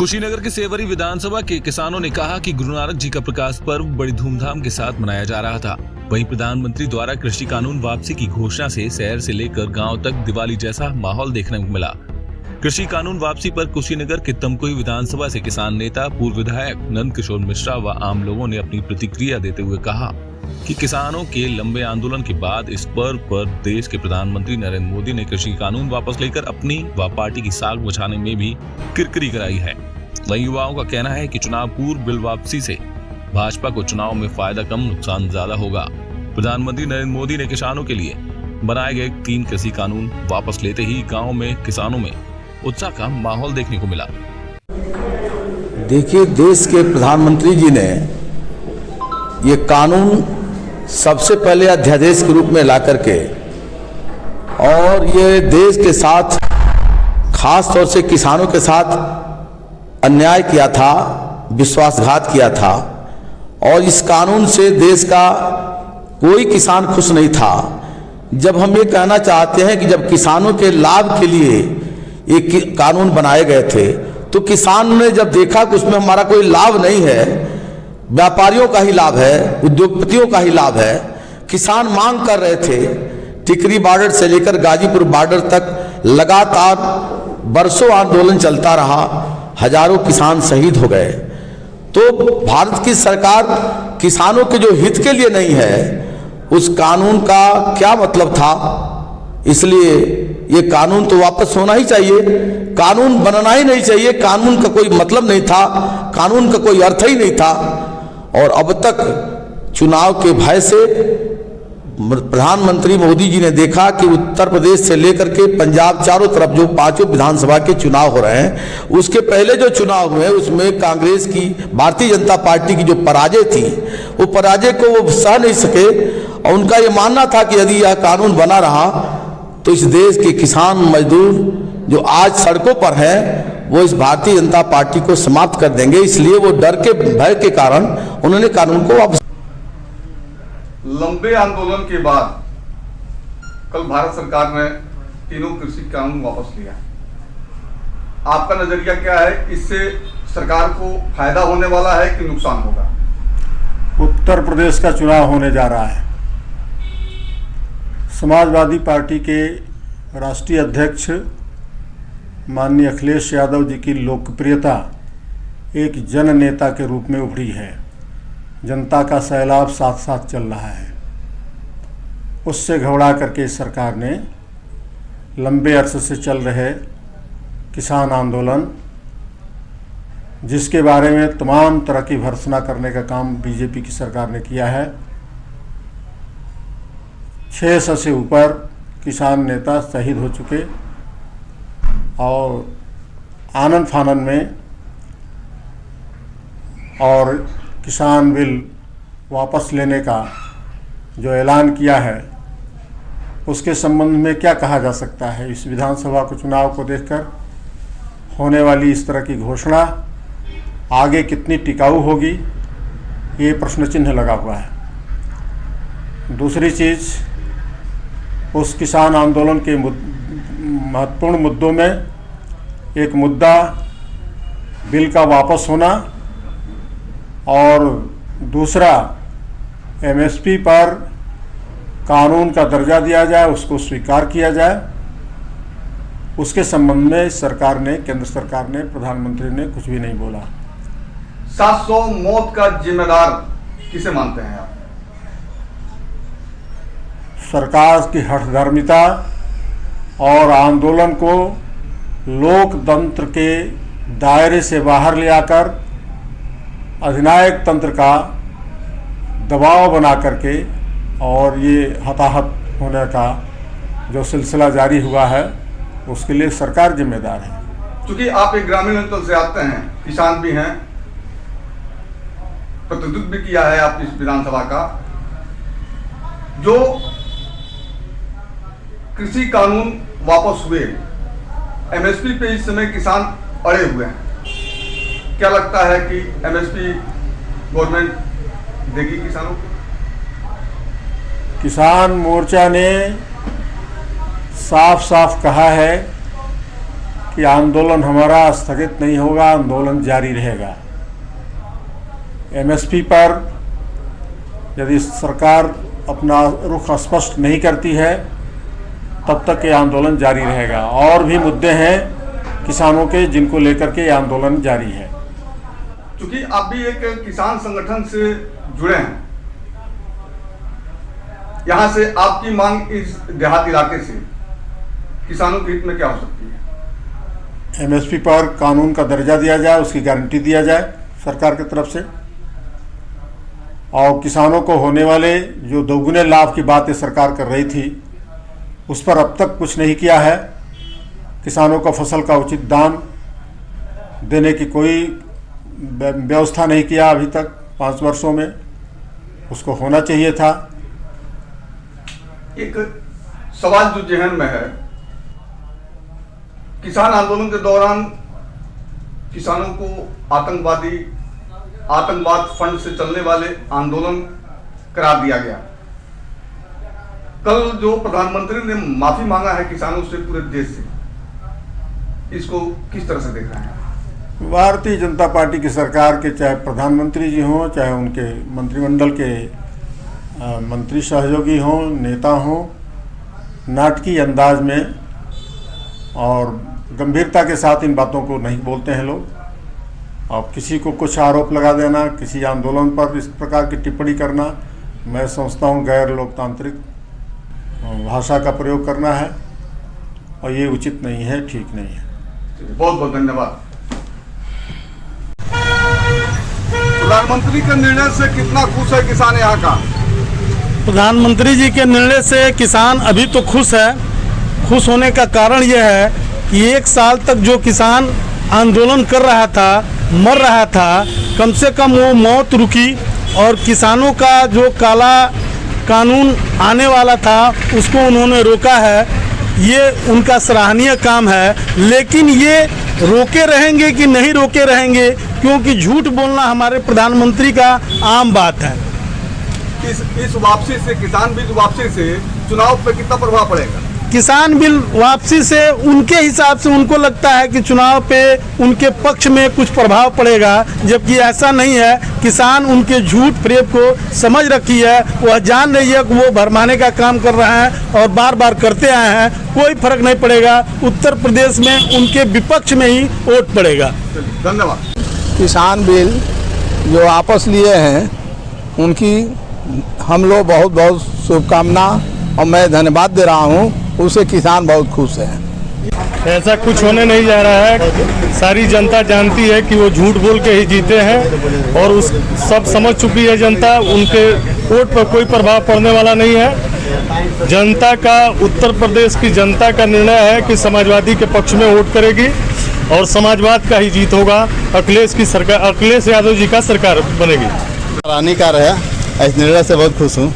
कुशीनगर के सेवरी विधानसभा के किसानों ने कहा कि गुरु नानक जी का प्रकाश पर्व बड़ी धूमधाम के साथ मनाया जा रहा था। वहीं प्रधानमंत्री द्वारा कृषि कानून वापसी की घोषणा से शहर से लेकर गांव तक दिवाली जैसा माहौल देखने को मिला। कृषि कानून वापसी पर कुशीनगर के तमकुही विधानसभा से किसान नेता, पूर्व विधायक नंद किशोर मिश्रा व आम लोगों ने अपनी प्रतिक्रिया देते हुए कहा कि किसानों के लंबे आंदोलन के बाद इस पर्व पर देश के प्रधानमंत्री नरेंद्र मोदी ने कृषि कानून वापस लेकर अपनी व पार्टी की साख बचाने में भी किरकिरी कराई है। वहीं युवाओं का कहना है कि चुनाव पूर्व बिल वापसी से भाजपा को चुनाव में फायदा कम नुकसान ज्यादा होगा। प्रधानमंत्री नरेंद्र मोदी ने किसानों के लिए बनाए गए 3 कृषि कानून वापस लेते ही गाँव में किसानों में उत्साह का माहौल देखने को मिला। देखिए, देश के प्रधानमंत्री जी ने ये कानून सबसे पहले अध्यादेश के रूप में ला करके और ये देश के साथ खास तौर से किसानों के साथ अन्याय किया था, विश्वासघात किया था और इस कानून से देश का कोई किसान खुश नहीं था। जब हम ये कहना चाहते हैं कि जब किसानों के लाभ के लिए ये कानून बनाए गए थे तो किसान ने जब देखा कि उसमें हमारा कोई लाभ नहीं है, व्यापारियों का ही लाभ है, उद्योगपतियों का ही लाभ है। किसान मांग कर रहे थे, टिकरी बॉर्डर से लेकर गाजीपुर बॉर्डर तक लगातार बरसों आंदोलन चलता रहा, हजारों किसान शहीद हो गए। तो भारत की सरकार किसानों के जो हित के लिए नहीं है, उस कानून का क्या मतलब था? इसलिए ये कानून तो वापस होना ही चाहिए, कानून बनना ही नहीं चाहिए। कानून का कोई मतलब नहीं था, कानून का कोई अर्थ ही नहीं था। और अब तक चुनाव के भय से प्रधानमंत्री मोदी जी ने देखा कि उत्तर प्रदेश से लेकर के पंजाब चारों तरफ जो 5 विधानसभा के चुनाव हो रहे हैं, उसके पहले जो चुनाव हुए उसमें कांग्रेस की, भारतीय जनता पार्टी की जो पराजय थी, वो पराजय को वो सह नहीं सके और उनका ये मानना था कि यदि यह कानून बना रहा तो इस देश के किसान मजदूर जो आज सड़कों पर हैं वो इस भारतीय जनता पार्टी को समाप्त कर देंगे। इसलिए वो डर के भय के कारण उन्होंने कानून को वापस। लंबे आंदोलन के बाद कल भारत सरकार ने तीनों कृषि कानून वापस लिया। आपका नजरिया क्या है? इससे सरकार को फायदा होने वाला है कि नुकसान होगा? उत्तर प्रदेश का चुनाव होने जा रहा है। समाजवादी पार्टी के राष्ट्रीय अध्यक्ष माननीय अखिलेश यादव जी की लोकप्रियता एक जन नेता के रूप में उभरी है। जनता का सैलाब साथ साथ चल रहा है। उससे घबरा करके सरकार ने लंबे अरसे से चल रहे किसान आंदोलन, जिसके बारे में तमाम तरह की भर्त्सना करने का काम बीजेपी की सरकार ने किया है, 600 से ऊपर किसान नेता शहीद हो चुके और आनन फानन में और किसान बिल वापस लेने का जो ऐलान किया है उसके संबंध में क्या कहा जा सकता है? इस विधानसभा के चुनाव को देखकर होने वाली इस तरह की घोषणा आगे कितनी टिकाऊ होगी, ये प्रश्न चिन्ह लगा हुआ है। दूसरी चीज़, उस किसान आंदोलन के महत्वपूर्ण मुद्दों में एक मुद्दा बिल का वापस होना और दूसरा एमएसपी पर कानून का दर्जा दिया जाए, उसको स्वीकार किया जाए। उसके संबंध में सरकार ने, केंद्र सरकार ने, प्रधानमंत्री ने कुछ भी नहीं बोला। 700 मौत का जिम्मेदार किसे मानते हैं आप? सरकार की हठधर्मिता और आंदोलन को लोकतंत्र के दायरे से बाहर ले आकर अधिनायक तंत्र का दबाव बना करके और ये हताहत होने का जो सिलसिला जारी हुआ है, उसके लिए सरकार जिम्मेदार है। क्योंकि आप एक ग्रामीण अंचल से आते हैं, किसान भी हैं, प्रतिनिधित्व भी किया है आप इस विधानसभा का। जो कृषि कानून वापस हुए, एमएसपी पे इस समय किसान अड़े हुए हैं, क्या लगता है कि एमएसपी गवर्नमेंट देगी किसानों को? किसान मोर्चा ने साफ साफ कहा है कि आंदोलन हमारा स्थगित नहीं होगा, आंदोलन जारी रहेगा। एमएसपी पर यदि सरकार अपना रुख स्पष्ट नहीं करती है तब तक ये आंदोलन जारी रहेगा। और भी मुद्दे हैं किसानों के जिनको लेकर के ये आंदोलन जारी है। क्योंकि आप भी एक किसान संगठन से जुड़े हैं, यहाँ से आपकी मांग इस देहात इलाके से किसानों के हित में क्या हो सकती है? एमएसपी पर कानून का दर्जा दिया जाए, उसकी गारंटी दिया जाए सरकार की तरफ से, और किसानों को होने वाले जो दोगुने लाभ की बातें सरकार कर रही थी उस पर अब तक कुछ नहीं किया है। किसानों को फसल का उचित दाम देने की कोई व्यवस्था नहीं किया अभी तक 5 वर्षों में, उसको होना चाहिए था। एक सवाल जो जहन में है, किसान आंदोलन के दौरान किसानों को आतंकवाद फंड से चलने वाले आंदोलन करार दिया गया। कल जो प्रधानमंत्री ने माफी मांगा है किसानों से पूरे देश से, इसको किस तरह से देख रहे हैं? भारतीय जनता पार्टी की सरकार के चाहे प्रधानमंत्री जी हों, चाहे उनके मंत्रिमंडल के मंत्री सहयोगी हों, नेता हों, नाटकीय अंदाज में और गंभीरता के साथ इन बातों को नहीं बोलते हैं लोग। और किसी को कुछ आरोप लगा देना, किसी आंदोलन पर इस प्रकार की टिप्पणी करना, मैं समझता हूँ गैर लोकतांत्रिक भाषा का प्रयोग करना है और ये उचित नहीं है, ठीक नहीं है। बहुत बहुत धन्यवाद। प्रधानमंत्री के निर्णय से कितना खुश है किसान यहाँ का? प्रधानमंत्री जी के निर्णय से किसान अभी तो खुश है। खुश होने का कारण यह है कि 1 साल तक जो किसान आंदोलन कर रहा था, मर रहा था, कम से कम वो मौत रुकी और किसानों का जो काला कानून आने वाला था उसको उन्होंने रोका है। ये उनका सराहनीय काम है। लेकिन ये रोके रहेंगे कि नहीं रोके रहेंगे, क्योंकि झूठ बोलना हमारे प्रधानमंत्री का आम बात है। इस वापसी से, किसान बिल वापसी से चुनाव पे कितना प्रभाव पड़ेगा? किसान बिल वापसी से उनके हिसाब से उनको लगता है कि चुनाव पे उनके पक्ष में कुछ प्रभाव पड़ेगा, जबकि ऐसा नहीं है। किसान उनके झूठ प्रेम को समझ रखी है, वह जान रही है कि वो भरमाने का काम कर रहे हैं और बार बार करते आए हैं। कोई फर्क नहीं पड़ेगा। उत्तर प्रदेश में उनके विपक्ष में ही वोट पड़ेगा। धन्यवाद। किसान बिल जो वापस लिए हैं उनकी हम लोग बहुत बहुत शुभकामना और मैं धन्यवाद दे रहा हूँ। उससे किसान बहुत खुश है। ऐसा कुछ होने नहीं जा रहा है। सारी जनता जानती है कि वो झूठ बोल के ही जीते हैं और उस सब समझ चुकी है जनता। उनके वोट पर कोई प्रभाव पड़ने वाला नहीं है। जनता का, उत्तर प्रदेश की जनता का निर्णय है कि समाजवादी के पक्ष में वोट करेगी और समाजवाद का ही जीत होगा। अखिलेश की सरकार, अखिलेश यादव जी का सरकार बनेगी। हानिकार है, इस निर्णय से बहुत खुश हूँ।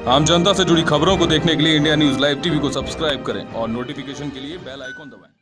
आम जनता से जुड़ी खबरों को देखने के लिए इंडिया न्यूज लाइव टीवी को सब्सक्राइब करें और नोटिफिकेशन के लिए बेल आइकॉन दबाएं।